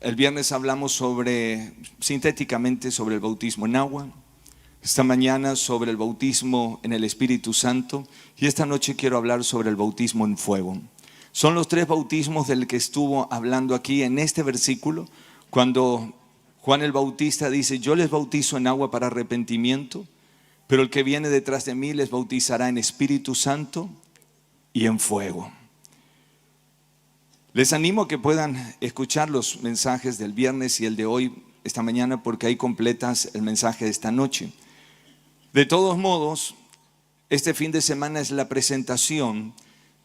El viernes hablamos sintéticamente sobre el bautismo en agua. Esta mañana sobre el bautismo en el Espíritu Santo. Y esta noche quiero hablar sobre el bautismo en fuego. Son los tres bautismos del que estuvo hablando aquí en este versículo. Cuando Juan el Bautista dice: yo les bautizo en agua para arrepentimiento, pero el que viene detrás de mí les bautizará en Espíritu Santo y en fuego. Les animo a que puedan escuchar los mensajes del viernes y el de hoy, esta mañana, porque ahí completas el mensaje de esta noche. De todos modos, este fin de semana es la presentación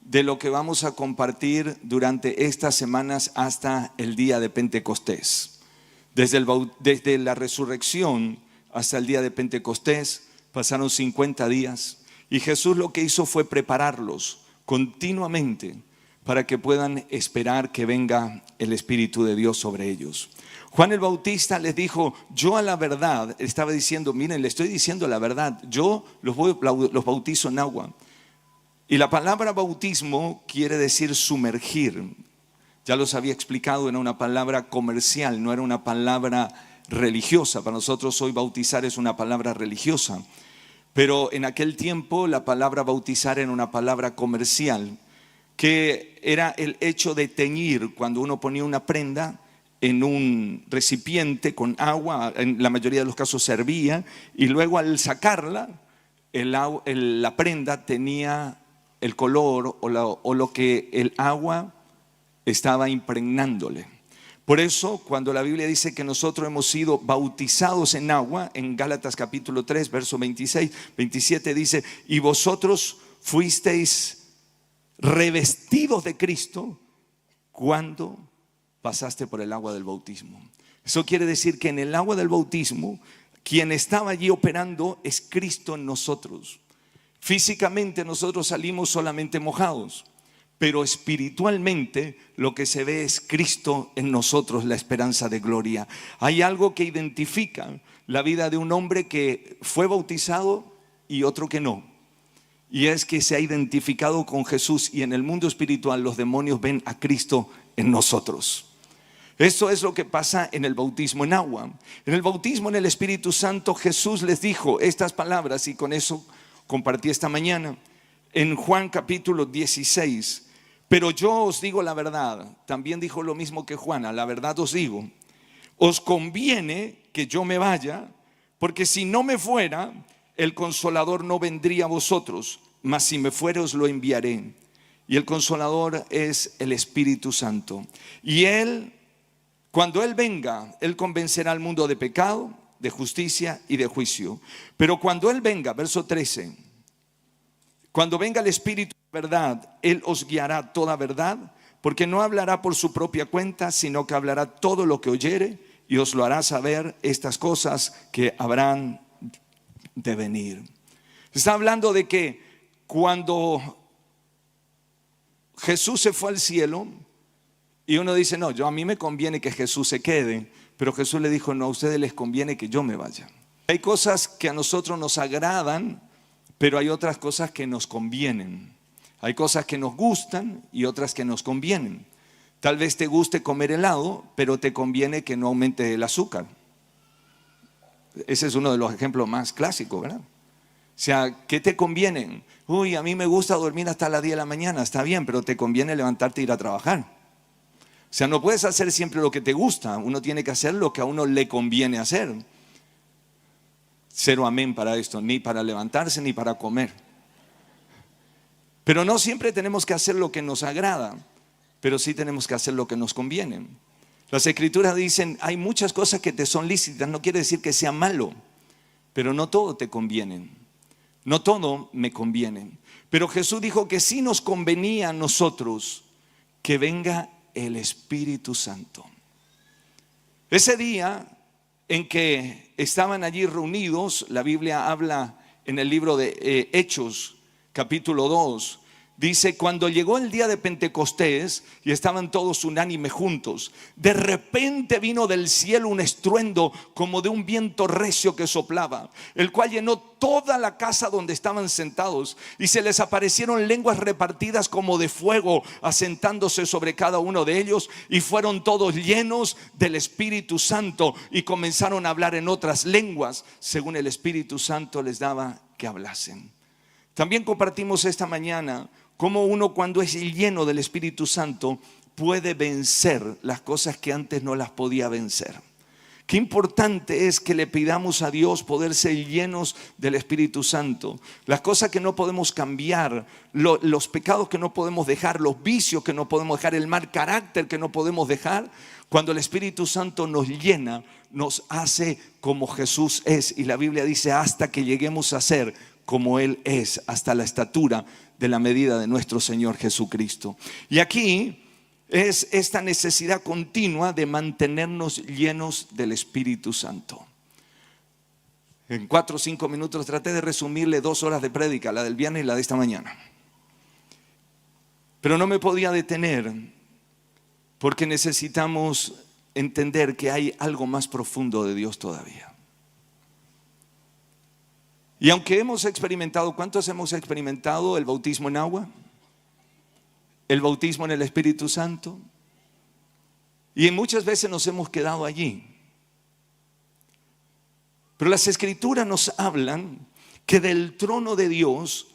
de lo que vamos a compartir durante estas semanas hasta el día de Pentecostés. Desde la resurrección hasta el día de Pentecostés pasaron 50 días y Jesús lo que hizo fue prepararlos continuamente para que puedan esperar que venga el Espíritu de Dios sobre ellos. Juan el Bautista les dijo: yo a la verdad, estaba diciendo, miren, le estoy diciendo la verdad, yo los bautizo en agua. Y la palabra bautismo quiere decir sumergir. Ya los había explicado, era una palabra comercial, no era una palabra religiosa. Para nosotros hoy bautizar es una palabra religiosa, pero en aquel tiempo la palabra bautizar era una palabra comercial, que era el hecho de teñir. Cuando uno ponía una prenda en un recipiente con agua, en la mayoría de los casos servía, y luego al sacarla, la prenda tenía el color o lo que el agua estaba impregnándole. Por eso, cuando la Biblia dice que nosotros hemos sido bautizados en agua, en Gálatas capítulo 3, verso 26, 27 dice: y vosotros fuisteis revestidos de Cristo cuando pasaste por el agua del bautismo. Eso quiere decir que en el agua del bautismo, quien estaba allí operando es Cristo en nosotros. Físicamente nosotros salimos solamente mojados, pero espiritualmente lo que se ve es Cristo en nosotros, la esperanza de gloria. Hay algo que identifica la vida de un hombre que fue bautizado y otro que no. Y es que se ha identificado con Jesús, y en el mundo espiritual los demonios ven a Cristo en nosotros. Eso es lo que pasa en el bautismo en agua. En el bautismo en el Espíritu Santo, Jesús les dijo estas palabras, y con eso compartí esta mañana. En Juan capítulo 16: pero yo os digo la verdad. También dijo lo mismo que Juan: a la verdad os digo, os conviene que yo me vaya, porque si no me fuera, el Consolador no vendría a vosotros, mas si me fuere os lo enviaré. Y el Consolador es el Espíritu Santo. Y Él, cuando Él venga, Él convencerá al mundo de pecado, de justicia y de juicio. Pero cuando Él venga, verso 13, cuando venga el Espíritu de verdad, Él os guiará a toda verdad, porque no hablará por su propia cuenta, sino que hablará todo lo que oyere, y os lo hará saber estas cosas que habrán de venir. Está hablando de que cuando Jesús se fue al cielo, y uno dice: no, a mí me conviene que Jesús se quede, pero Jesús le dijo: no, a ustedes les conviene que yo me vaya. Hay cosas que a nosotros nos agradan, pero hay otras cosas que nos convienen. Hay cosas que nos gustan y otras que nos convienen. Tal vez te guste comer helado, pero te conviene que no aumente el azúcar. Ese es uno de los ejemplos más clásicos, ¿verdad? O sea, ¿qué te conviene? Uy, a mí me gusta dormir hasta las 10 de la mañana. Está bien, pero te conviene levantarte e ir a trabajar. O sea, no puedes hacer siempre lo que te gusta. Uno tiene que hacer lo que a uno le conviene hacer. Cero amén para esto, ni para levantarse ni para comer. Pero no siempre tenemos que hacer lo que nos agrada, pero sí tenemos que hacer lo que nos conviene. Las Escrituras dicen: hay muchas cosas que te son lícitas. No quiere decir que sea malo, pero no todo te conviene. No todo me conviene. Pero Jesús dijo que sí nos convenía a nosotros que venga el Espíritu Santo. Ese día en que estaban allí reunidos, la Biblia habla en el libro de Hechos capítulo 2, Dice, cuando llegó el día de Pentecostés y estaban todos unánime juntos, de repente vino del cielo un estruendo como de un viento recio que soplaba, el cual llenó toda la casa donde estaban sentados, y se les aparecieron lenguas repartidas como de fuego, asentándose sobre cada uno de ellos, y fueron todos llenos del Espíritu Santo y comenzaron a hablar en otras lenguas, según el Espíritu Santo les daba que hablasen. También compartimos esta mañana cómo uno, cuando es lleno del Espíritu Santo, puede vencer las cosas que antes no las podía vencer. Qué importante es que le pidamos a Dios poder ser llenos del Espíritu Santo. Las cosas que no podemos cambiar, los pecados que no podemos dejar, los vicios que no podemos dejar, el mal carácter que no podemos dejar. Cuando el Espíritu Santo nos llena, nos hace como Jesús es. Y la Biblia dice, hasta que lleguemos a ser como Él es, hasta la estatura de la medida de nuestro Señor Jesucristo. Y aquí es esta necesidad continua de mantenernos llenos del Espíritu Santo. En 4 o 5 minutos traté de resumirle 2 horas de prédica, la del viernes y la de esta mañana. Pero no me podía detener, porque necesitamos entender que hay algo más profundo de Dios todavía. Y aunque hemos experimentado, ¿cuántos hemos experimentado el bautismo en agua? El bautismo en el Espíritu Santo. Y muchas veces nos hemos quedado allí. Pero las Escrituras nos hablan que del trono de Dios,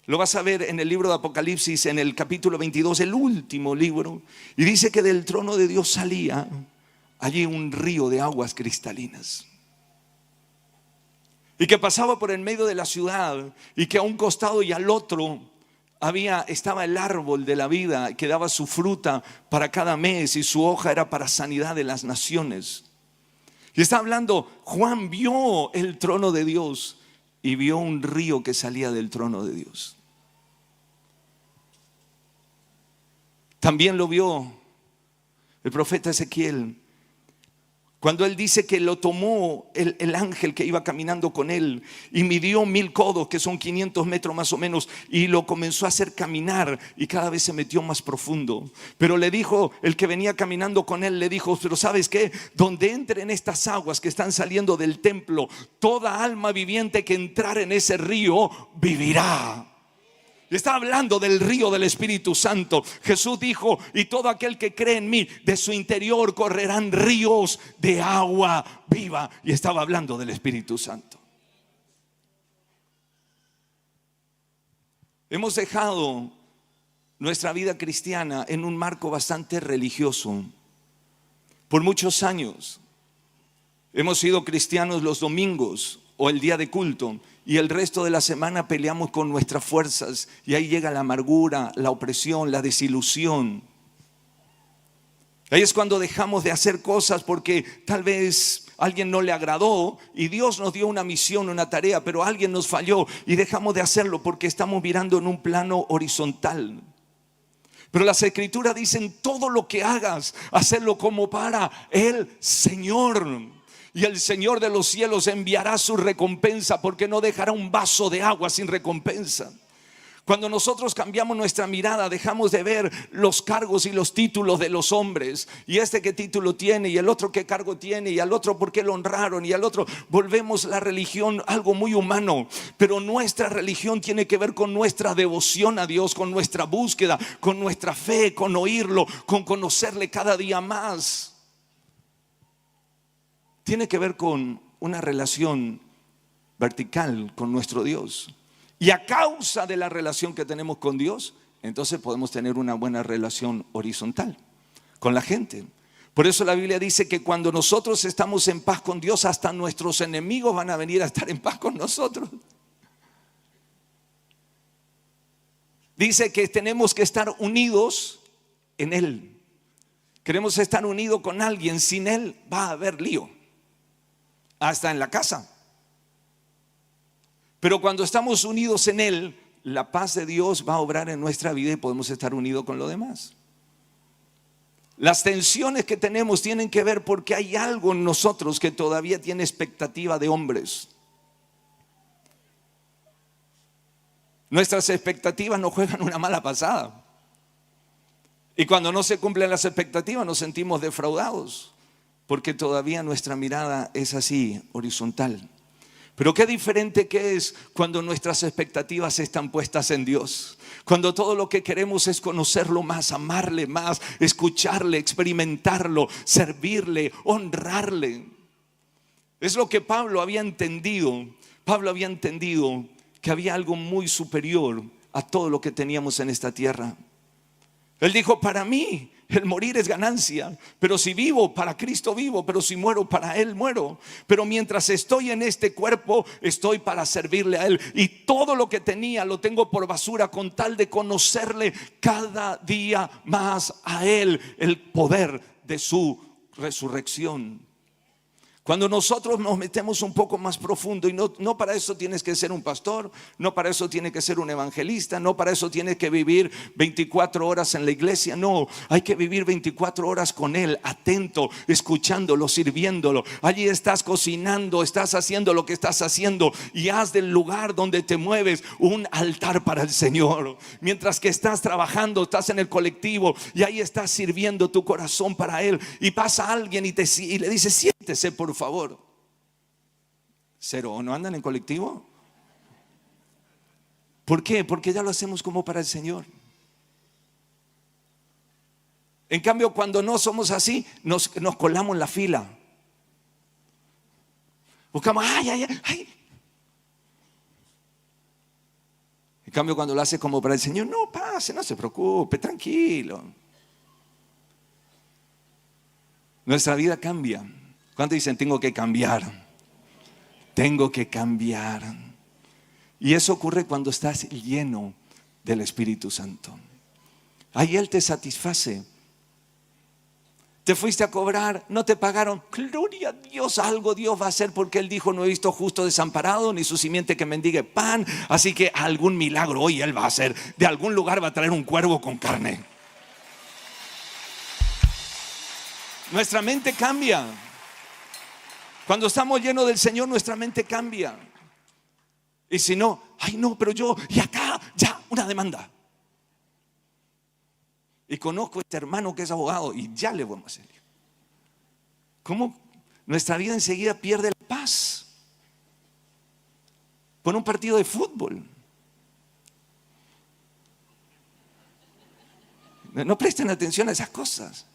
lo vas a ver en el libro de Apocalipsis, en el capítulo 22, el último libro, y dice que del trono de Dios salía allí un río de aguas cristalinas. Y que pasaba por el medio de la ciudad, y que a un costado y al otro estaba el árbol de la vida, que daba su fruta para cada mes, y su hoja era para sanidad de las naciones. Y está hablando, Juan vio el trono de Dios y vio un río que salía del trono de Dios. También lo vio el profeta Ezequiel, cuando él dice que lo tomó el ángel que iba caminando con él y midió 1000 codos, que son 500 metros más o menos, y lo comenzó a hacer caminar, y cada vez se metió más profundo. Pero le dijo, el que venía caminando con él, le dijo, pero ¿sabes qué? Donde entren estas aguas que están saliendo del templo, toda alma viviente que entrar en ese río vivirá. Está hablando del río del Espíritu Santo. Jesús dijo, y todo aquel que cree en mí, de su interior correrán ríos de agua viva. Y estaba hablando del Espíritu Santo. Hemos dejado nuestra vida cristiana en un marco bastante religioso. Por muchos años hemos sido cristianos los domingos o el día de culto, y el resto de la semana peleamos con nuestras fuerzas, y ahí llega la amargura, la opresión, la desilusión. Ahí es cuando dejamos de hacer cosas porque tal vez a alguien no le agradó, y Dios nos dio una misión, una tarea, pero alguien nos falló y dejamos de hacerlo porque estamos mirando en un plano horizontal. Pero las Escrituras dicen, todo lo que hagas, hacerlo como para el Señor. Y el Señor de los cielos enviará su recompensa, porque no dejará un vaso de agua sin recompensa. Cuando nosotros cambiamos nuestra mirada, dejamos de ver los cargos y los títulos de los hombres, y este qué título tiene, y el otro qué cargo tiene, y al otro por qué lo honraron, y al otro. Volvemos la religión algo muy humano. Pero nuestra religión tiene que ver con nuestra devoción a Dios, con nuestra búsqueda, con nuestra fe, con oírlo, con conocerle cada día más. Tiene que ver con una relación vertical con nuestro Dios. Y a causa de la relación que tenemos con Dios, entonces podemos tener una buena relación horizontal con la gente. Por eso la Biblia dice que cuando nosotros estamos en paz con Dios, hasta nuestros enemigos van a venir a estar en paz con nosotros. Dice que tenemos que estar unidos en Él. Queremos estar unidos con alguien, sin Él va a haber lío. Hasta en la casa. Pero cuando estamos unidos en Él, la paz de Dios va a obrar en nuestra vida y podemos estar unidos con lo demás. Las tensiones que tenemos tienen que ver porque hay algo en nosotros que todavía tiene expectativa de hombres. Nuestras expectativas nos juegan una mala pasada. Y cuando no se cumplen las expectativas nos sentimos defraudados, porque todavía nuestra mirada es así, horizontal. Pero qué diferente que es cuando nuestras expectativas están puestas en Dios. Cuando todo lo que queremos es conocerlo más, amarle más, escucharle, experimentarlo, servirle, honrarle. Es lo que Pablo había entendido. Pablo había entendido que había algo muy superior a todo lo que teníamos en esta tierra. Él dijo, para mí el morir es ganancia, pero si vivo, para Cristo vivo, pero si muero, para Él muero. Pero mientras estoy en este cuerpo, estoy para servirle a Él. Y todo lo que tenía lo tengo por basura con tal de conocerle cada día más a Él, el poder de su resurrección. Cuando nosotros nos metemos un poco más profundo, y no para eso tienes que ser un pastor, no para eso tienes que ser un evangelista, no para eso tienes que vivir 24 horas en la iglesia, no, hay que vivir 24 horas con Él, atento, escuchándolo, sirviéndolo. Allí estás cocinando, estás haciendo lo que estás haciendo y haz del lugar donde te mueves un altar para el Señor. Mientras que estás trabajando, estás en el colectivo y ahí estás sirviendo tu corazón para Él, y pasa alguien y le dice, siéntese por favor. Cero, ¿o no andan en colectivo? ¿Por qué? Porque ya lo hacemos como para el Señor. En cambio, cuando no somos así, nos colamos en la fila. Buscamos, ay. En cambio, cuando lo hace como para el Señor, no pase, no se preocupe, tranquilo. Nuestra vida cambia. ¿Cuántos dicen tengo que cambiar? Tengo que cambiar. Y eso ocurre cuando estás lleno del Espíritu Santo. Ahí Él te satisface. Te fuiste a cobrar, no te pagaron. Gloria a Dios, algo Dios va a hacer, porque Él dijo, no he visto justo desamparado, ni su simiente que mendigue pan. Así que algún milagro hoy Él va a hacer. De algún lugar va a traer un cuervo con carne. Nuestra mente cambia. Cuando estamos llenos del Señor, nuestra mente cambia. Y si no, ay no, pero yo, y acá, ya, una demanda. Y conozco a este hermano que es abogado y ya le vamos a hacer. ¿Cómo nuestra vida enseguida pierde la paz? Por un partido de fútbol. No presten atención a esas cosas.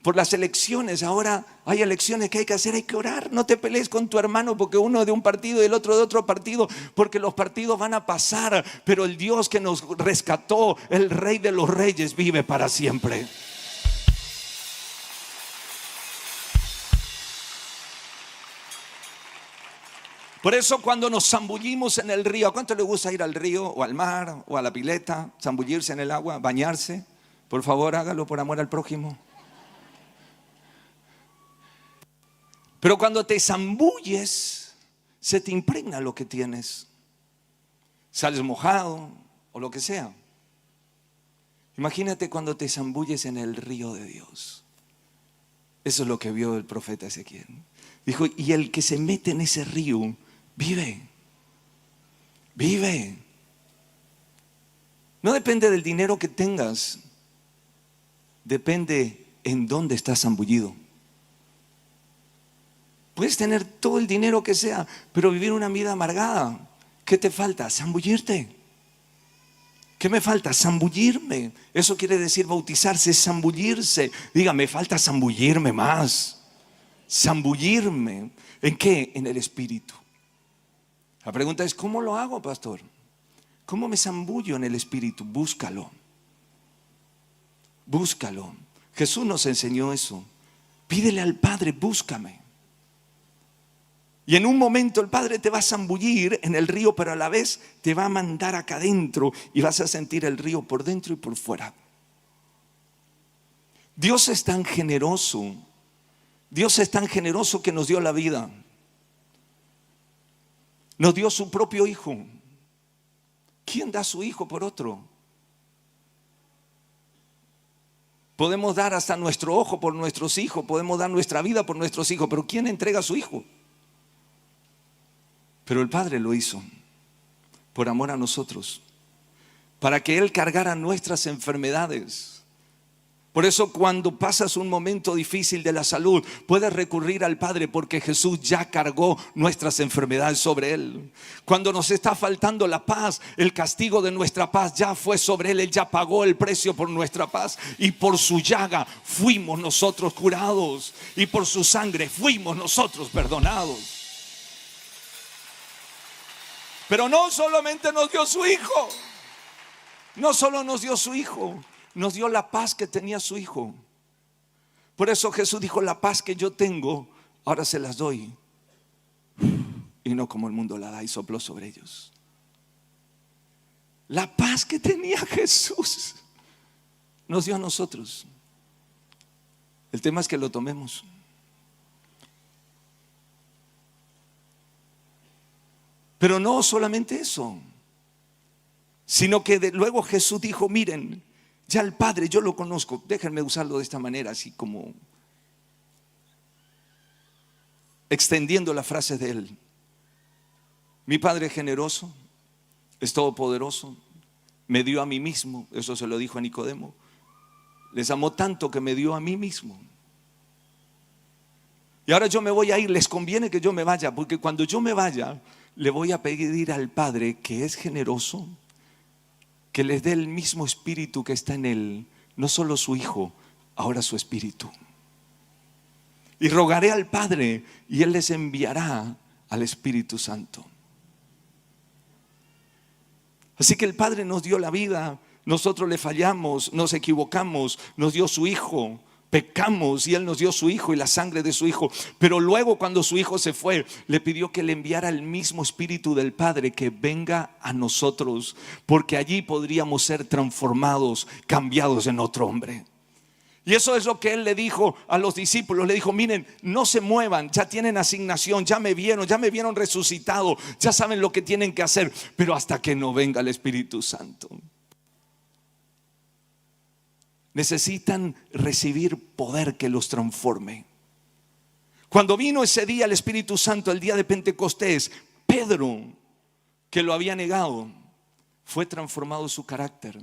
Por las elecciones, ahora hay elecciones que hay que hacer, hay que orar. No te pelees con tu hermano porque uno es de un partido y el otro de otro partido, porque los partidos van a pasar, pero el Dios que nos rescató, el Rey de los Reyes, vive para siempre. Por eso cuando nos zambullimos en el río, ¿a cuánto le gusta ir al río o al mar o a la pileta? Zambullirse en el agua, bañarse. Por favor, hágalo por amor al prójimo. Pero cuando te zambulles, se te impregna lo que tienes. Sales mojado o lo que sea. Imagínate cuando te zambulles en el río de Dios. Eso es lo que vio el profeta Ezequiel. Dijo, y el que se mete en ese río, vive. Vive. No depende del dinero que tengas. Depende en dónde estás zambullido. Puedes tener todo el dinero que sea, pero vivir una vida amargada. ¿Qué te falta? Zambullirte. ¿Qué me falta? Zambullirme. Eso quiere decir bautizarse, zambullirse. Diga, me falta zambullirme más. Zambullirme. ¿En qué? En el Espíritu. La pregunta es, ¿cómo lo hago, pastor? ¿Cómo me zambullo en el Espíritu? Búscalo. Búscalo. Jesús nos enseñó eso. Pídele al Padre, búscame. Y en un momento el Padre te va a zambullir en el río, pero a la vez te va a mandar acá adentro y vas a sentir el río por dentro y por fuera. Dios es tan generoso. Dios es tan generoso que nos dio la vida. Nos dio su propio Hijo. ¿Quién da su Hijo por otro? Podemos dar hasta nuestro ojo por nuestros hijos, podemos dar nuestra vida por nuestros hijos, pero ¿quién entrega a su Hijo? Pero el Padre lo hizo por amor a nosotros, para que Él cargara nuestras enfermedades. Por eso cuando pasas un momento difícil de la salud, puedes recurrir al Padre, porque Jesús ya cargó nuestras enfermedades sobre Él. Cuando nos está faltando la paz, el castigo de nuestra paz ya fue sobre Él. Él ya pagó el precio por nuestra paz, y por su llaga fuimos nosotros curados, y por su sangre fuimos nosotros perdonados. Pero no solamente nos dio su Hijo, no solo nos dio su Hijo, nos dio la paz que tenía su Hijo. Por eso Jesús dijo: la paz que yo tengo, ahora se las doy, y no como el mundo la da. Y sopló sobre ellos. La paz que tenía Jesús nos dio a nosotros. El tema es que lo tomemos. Pero no solamente eso, sino que luego Jesús dijo: miren, ya el Padre yo lo conozco. Déjenme usarlo de esta manera, así como extendiendo la frase de Él. Mi Padre es generoso, es todopoderoso, me dio a mí mismo. Eso se lo dijo a Nicodemo. Les amó tanto que me dio a mí mismo. Y ahora yo me voy a ir. Les conviene que yo me vaya, porque cuando yo me vaya, le voy a pedir al Padre, que es generoso, que les dé el mismo espíritu que está en Él. No solo su Hijo, ahora su espíritu. Y rogaré al Padre, y Él les enviará al Espíritu Santo. Así que el Padre nos dio la vida. Nosotros le fallamos, nos equivocamos, nos dio su Hijo. Pecamos y Él nos dio su Hijo y la sangre de su Hijo. Pero luego, cuando su Hijo se fue, le pidió que le enviara el mismo Espíritu del Padre, que venga a nosotros, porque allí podríamos ser transformados, cambiados en otro hombre. Y eso es lo que Él le dijo a los discípulos. Le dijo: miren, no se muevan, ya tienen asignación, ya me vieron resucitado, ya saben lo que tienen que hacer, pero hasta que no venga el Espíritu Santo, necesitan recibir poder que los transforme. Cuando vino ese día el Espíritu Santo, el día de Pentecostés, Pedro, que lo había negado, fue transformado su carácter,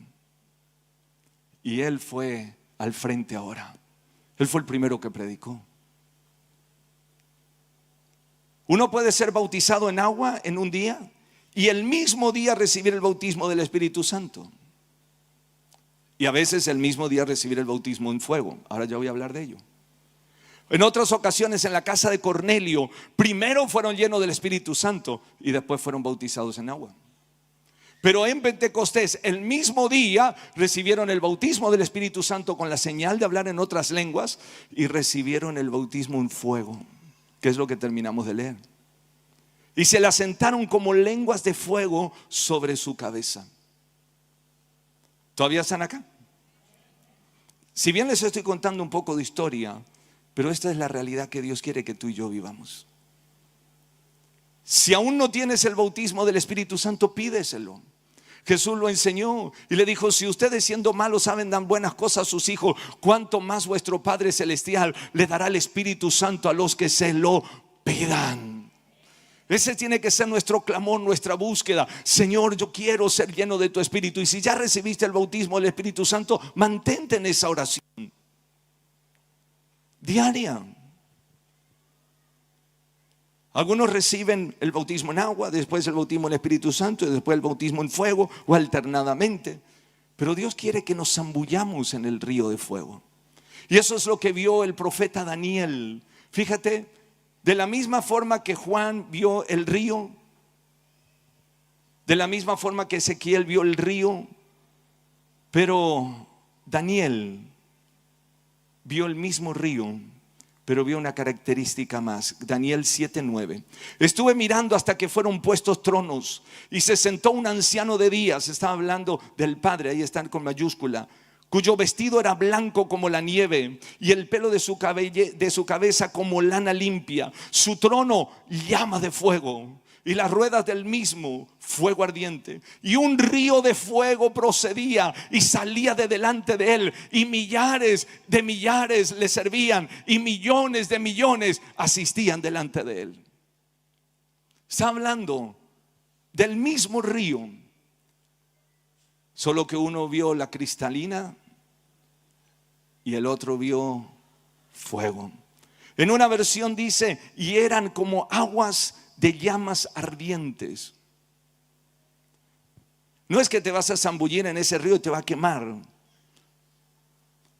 y él fue al frente ahora. Él fue el primero que predicó. Uno puede ser bautizado en agua en un día, y el mismo día recibir el bautismo del Espíritu Santo. Y a veces el mismo día recibir el bautismo en fuego. Ahora ya voy a hablar de ello. En otras ocasiones, en la casa de Cornelio, primero fueron llenos del Espíritu Santo y después fueron bautizados en agua. Pero en Pentecostés, el mismo día, recibieron el bautismo del Espíritu Santo con la señal de hablar en otras lenguas, y recibieron el bautismo en fuego, que es lo que terminamos de leer. Y se le asentaron como lenguas de fuego sobre su cabeza. ¿Todavía están acá? Si bien les estoy contando un poco de historia, pero esta es la realidad que Dios quiere que tú y yo vivamos. Si aún no tienes el bautismo del Espíritu Santo, pídeselo. Jesús lo enseñó y le dijo: si ustedes, siendo malos, saben dar buenas cosas a sus hijos, cuánto más vuestro Padre Celestial le dará el Espíritu Santo a los que se lo pidan. Ese tiene que ser nuestro clamor, nuestra búsqueda. Señor, yo quiero ser lleno de tu Espíritu. Y si ya recibiste el bautismo del Espíritu Santo, mantente en esa oración diaria. Algunos reciben el bautismo en agua, después el bautismo en el Espíritu Santo y después el bautismo en fuego, o alternadamente. Pero Dios quiere que nos zambullamos en el río de fuego. Y eso es lo que vio el profeta Daniel. Fíjate, de la misma forma que Juan vio el río, de la misma forma que Ezequiel vio el río, pero Daniel vio el mismo río, pero vio una característica más. Daniel 7:9. Estuve mirando hasta que fueron puestos tronos, y se sentó un anciano de días. Estaba hablando del Padre, ahí están con mayúscula, cuyo vestido era blanco como la nieve, y el pelo de su cabeza como lana limpia. Su trono, llama de fuego, y las ruedas del mismo, fuego ardiente. Y un río de fuego procedía y salía de delante de él, y millares de millares le servían, y millones de millones asistían delante de él. Está hablando del mismo río, solo que uno vio la cristalina y el otro vio fuego. En una versión dice, y eran como aguas de llamas ardientes. No es que te vas a zambullir en ese río y te va a quemar,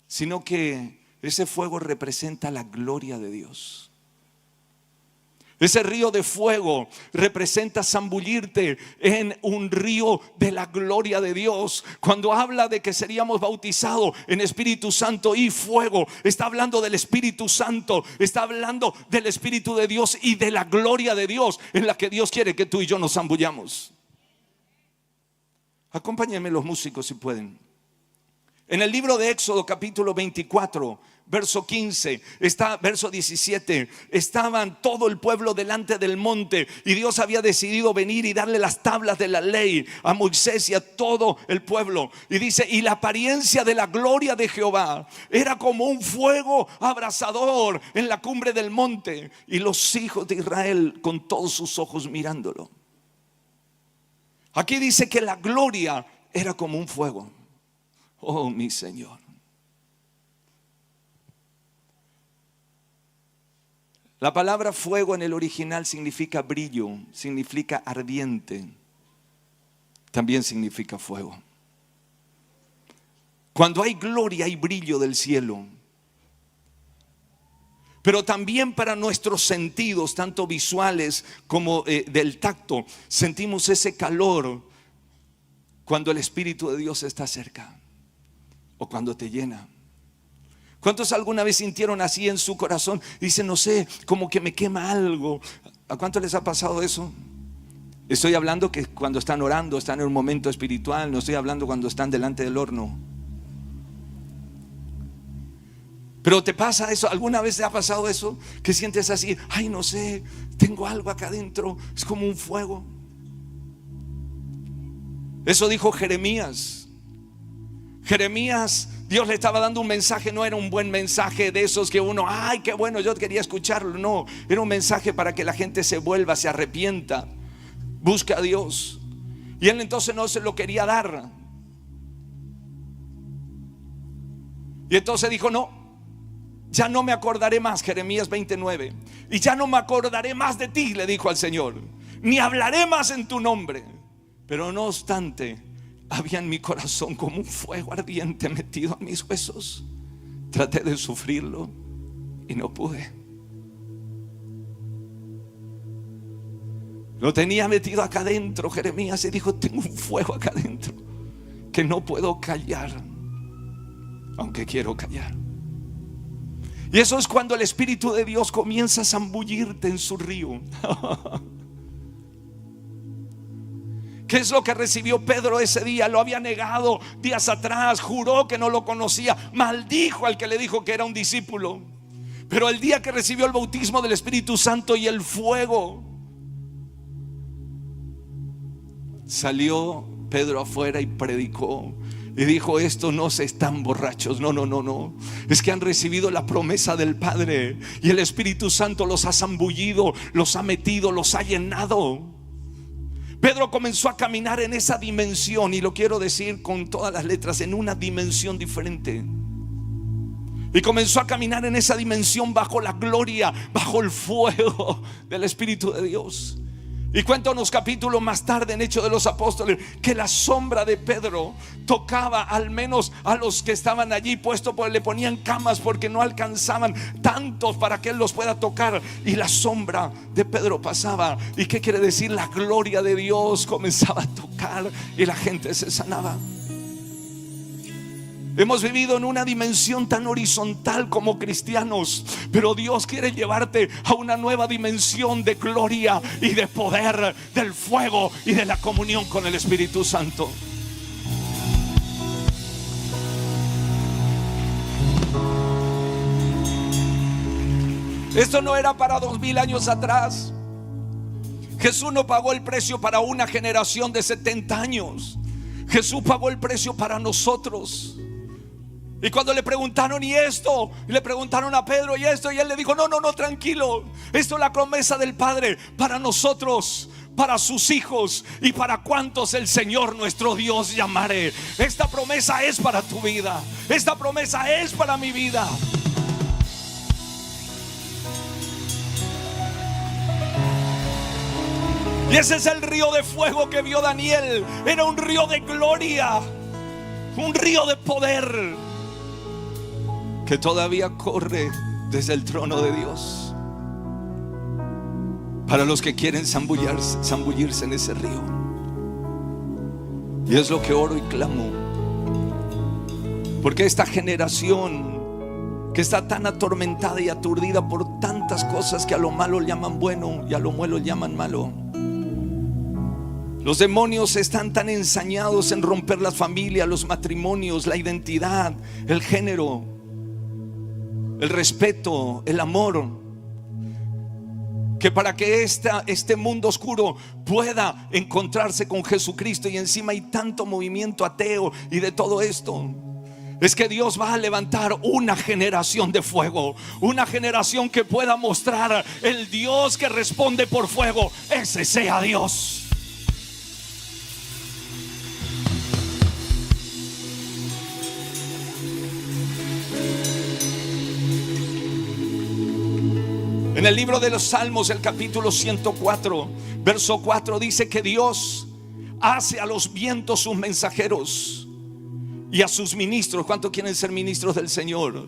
sino que ese fuego representa la gloria de Dios. Ese río de fuego representa zambullirte en un río de la gloria de Dios. Cuando habla de que seríamos bautizados en Espíritu Santo y fuego, está hablando del Espíritu Santo, está hablando del Espíritu de Dios y de la gloria de Dios en la que Dios quiere que tú y yo nos zambullamos. Acompáñenme los músicos si pueden. En el libro de Éxodo capítulo 24, verso 15, verso 17, estaban todo el pueblo delante del monte y Dios había decidido venir y darle las tablas de la ley a Moisés y a todo el pueblo. Y dice, y la apariencia de la gloria de Jehová era como un fuego abrasador en la cumbre del monte, y los hijos de Israel con todos sus ojos mirándolo. Aquí dice que la gloria era como un fuego. Oh, mi Señor. La palabra fuego en el original significa brillo, significa ardiente, también significa fuego. Cuando hay gloria hay brillo del cielo. Pero también para nuestros sentidos, tanto visuales como del tacto, sentimos ese calor cuando el Espíritu de Dios está cerca o cuando te llena. ¿Cuántos alguna vez sintieron así en su corazón? Dicen, no sé, como que me quema algo. ¿A cuántos les ha pasado eso? Estoy hablando que cuando están orando, están en un momento espiritual. No estoy hablando cuando están delante del horno. Pero te pasa eso, ¿alguna vez te ha pasado eso? Que sientes así, ay, no sé, tengo algo acá adentro, es como un fuego. Eso dijo Jeremías. Jeremías, Dios le estaba dando un mensaje, no era un buen mensaje de esos que uno, ay, qué bueno, yo quería escucharlo. No, era un mensaje para que la gente se vuelva, se arrepienta, busque a Dios. Y él entonces no se lo quería dar. Y entonces dijo, no, ya no me acordaré más, Jeremías 29. Y ya no me acordaré más de ti, le dijo al Señor, ni hablaré más en tu nombre. Pero no obstante, había en mi corazón como un fuego ardiente metido en mis huesos. Traté de sufrirlo y no pude. Lo tenía metido acá adentro Jeremías y dijo, tengo un fuego acá adentro que no puedo callar, aunque quiero callar. Y eso es cuando el Espíritu de Dios comienza a zambullirte en su río. ¿Qué es lo que recibió Pedro ese día? Lo había negado días atrás, juró que no lo conocía, maldijo al que le dijo que era un discípulo. Pero el día que recibió el bautismo del Espíritu Santo y el fuego, salió Pedro afuera y predicó. Y dijo, estos no se están borrachos, no, es que han recibido la promesa del Padre y el Espíritu Santo los ha zambullido, los ha metido, los ha llenado. Pedro comenzó a caminar en esa dimensión, y lo quiero decir con todas las letras, en una dimensión diferente. Y comenzó a caminar en esa dimensión bajo la gloria, bajo el fuego del Espíritu de Dios. Y cuenta unos capítulos más tarde en Hechos de los Apóstoles que la sombra de Pedro tocaba al menos a los que estaban allí puestos, porque le ponían camas porque no alcanzaban tantos para que él los pueda tocar. Y la sombra de Pedro pasaba. ¿Y qué quiere decir? La gloria de Dios comenzaba a tocar y la gente se sanaba. Hemos vivido en una dimensión tan horizontal como cristianos, pero Dios quiere llevarte a una nueva dimensión de gloria y de poder, del fuego y de la comunión con el Espíritu Santo. Esto no era para 2000 años atrás. Jesús no pagó el precio para una generación de 70 años. Jesús pagó el precio para nosotros. Y cuando le preguntaron y esto, y le preguntaron a Pedro y esto, y él le dijo: no, tranquilo, esto es la promesa del Padre para nosotros, para sus hijos y para cuantos el Señor nuestro Dios llamare. Esta promesa es para tu vida, esta promesa es para mi vida. Y ese es el río de fuego que vio Daniel. Era un río de gloria, un río de poder, que todavía corre desde el trono de Dios para los que quieren zambullirse en ese río. Y es lo que oro y clamo, porque esta generación que está tan atormentada y aturdida por tantas cosas que a lo malo llaman bueno y a lo bueno llaman malo. Los demonios están tan ensañados en romper las familias, los matrimonios, la identidad, el género, el respeto, el amor, que para que este mundo oscuro pueda encontrarse con Jesucristo, y encima hay tanto movimiento ateo y de todo esto, es que Dios va a levantar una generación de fuego, una generación que pueda mostrar el Dios que responde por fuego. Ese sea Dios. En el libro de los Salmos, el capítulo 104, verso 4, dice que Dios hace a los vientos sus mensajeros y a sus ministros. ¿Cuántos quieren ser ministros del Señor?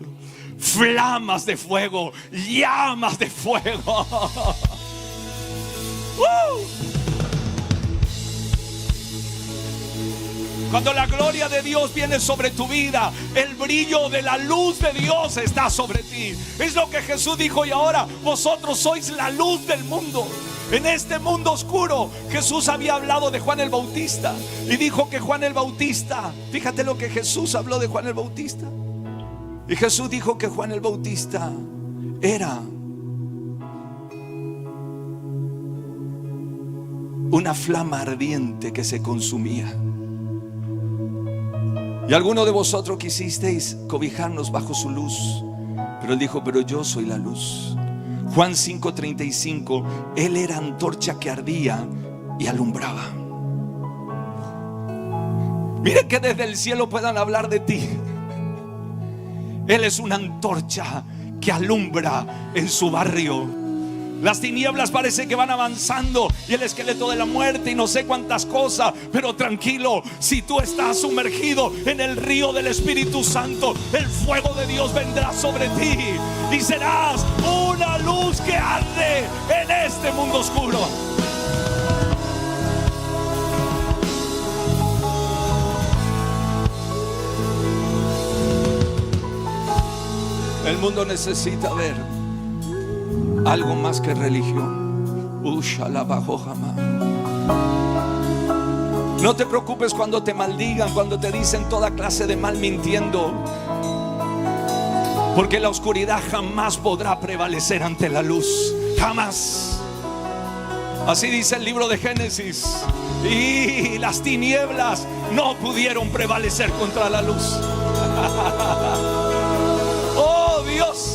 Flamas de fuego, llamas de fuego. Cuando la gloria de Dios viene sobre tu vida, el brillo de la luz de Dios está sobre ti. Es lo que Jesús dijo: y ahora vosotros sois la luz del mundo. En este mundo oscuro, Jesús había hablado de Juan el Bautista y dijo que Juan el Bautista, fíjate lo que Jesús habló de Juan el Bautista. Y Jesús dijo que Juan el Bautista era una flama ardiente que se consumía. Y algunos de vosotros quisisteis cobijarnos bajo su luz, pero él dijo: pero yo soy la luz. Juan 5:35, él era antorcha que ardía y alumbraba. Mire que desde el cielo puedan hablar de ti. Él es una antorcha que alumbra en su barrio. Las tinieblas parece que van avanzando y el esqueleto de la muerte y no sé cuántas cosas, pero tranquilo, si tú estás sumergido en el río del Espíritu Santo, el fuego de Dios vendrá sobre ti y serás una luz que arde en este mundo oscuro. El mundo necesita ver algo más que religión. No te preocupes cuando te maldigan, cuando te dicen toda clase de mal mintiendo, porque la oscuridad jamás podrá prevalecer ante la luz. Jamás. Así dice el libro de Génesis. Y las tinieblas no pudieron prevalecer contra la luz. Oh Dios.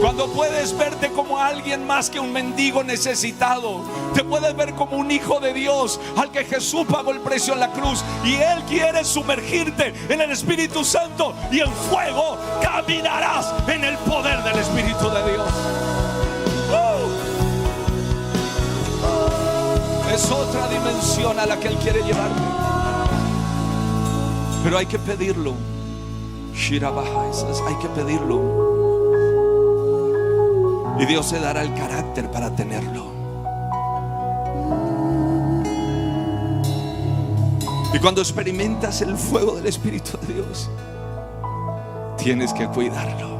Cuando puedes verte como alguien más que un mendigo necesitado, te puedes ver como un hijo de Dios al que Jesús pagó el precio en la cruz, y Él quiere sumergirte en el Espíritu Santo, y en fuego caminarás en el poder del Espíritu de Dios. Es otra dimensión a la que Él quiere llevarte, pero hay que pedirlo. Hay que pedirlo. Y Dios te dará el carácter para tenerlo. Y cuando experimentas el fuego del Espíritu de Dios, tienes que cuidarlo.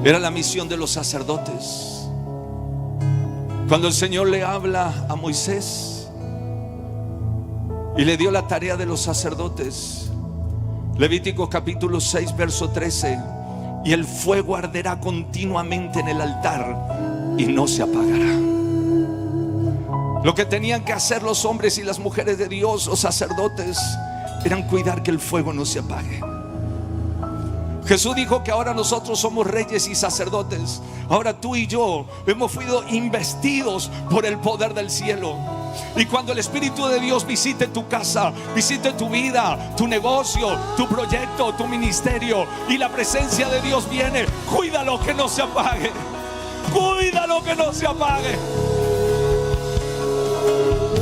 Era la misión de los sacerdotes. Cuando el Señor le habla a Moisés y le dio la tarea de los sacerdotes, Levíticos capítulo 6 verso 13, y el fuego arderá continuamente en el altar y no se apagará. Lo que tenían que hacer los hombres y las mujeres de Dios, los sacerdotes, eran cuidar que el fuego no se apague. Jesús dijo que ahora nosotros somos reyes y sacerdotes. Ahora tú y yo hemos sido investidos por el poder del cielo. Y cuando el Espíritu de Dios visite tu casa, visite tu vida, tu negocio, tu proyecto, tu ministerio, y la presencia de Dios viene, cuídalo que no se apague. Cuídalo que no se apague.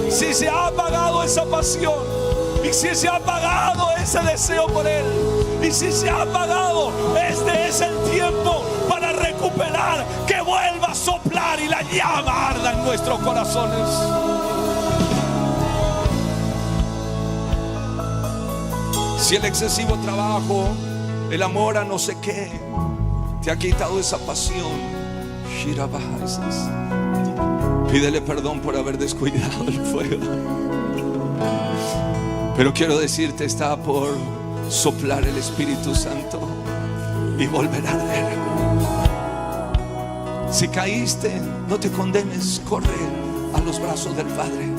Si se ha apagado esa pasión, y si se ha apagado ese deseo por Él, y si se ha apagado, este es el tiempo para recuperar, que vuelva a soplar y la llama arda en nuestros corazones. Si el excesivo trabajo, el amor a no sé qué, te ha quitado esa pasión, pídele perdón por haber descuidado el fuego. Pero quiero decirte, está por soplar el Espíritu Santo y volver a arder. Si caíste, no te condenes, corre a los brazos del Padre.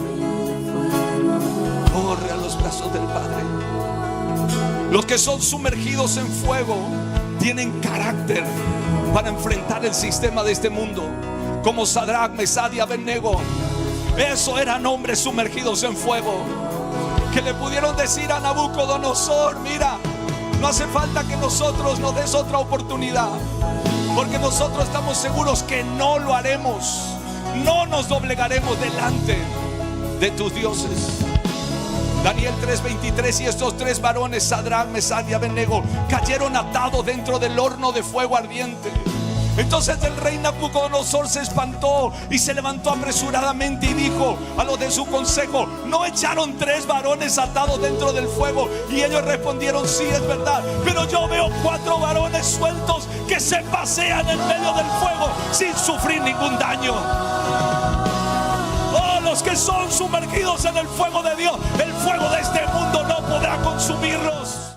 Corre a los brazos del Padre. Los que son sumergidos en fuego tienen carácter para enfrentar el sistema de este mundo, como Sadrach, Mesach y Abednego. Eso eran hombres sumergidos en fuego, que le pudieron decir a Nabucodonosor: mira, no hace falta que nosotros nos des otra oportunidad, porque nosotros estamos seguros que no lo haremos, no nos doblegaremos delante de tus dioses. Daniel 3:23: y estos tres varones, Sadrach, Mesach y Abednego, cayeron atados dentro del horno de fuego ardiente. Entonces el rey Nabucodonosor se espantó y se levantó apresuradamente y dijo a los de su consejo: ¿no echaron tres varones atados dentro del fuego? Y ellos respondieron: sí, es verdad, pero yo veo cuatro varones sueltos que se pasean en medio del fuego sin sufrir ningún daño. Los que son sumergidos en el fuego de Dios, el fuego de este mundo no podrá consumirlos.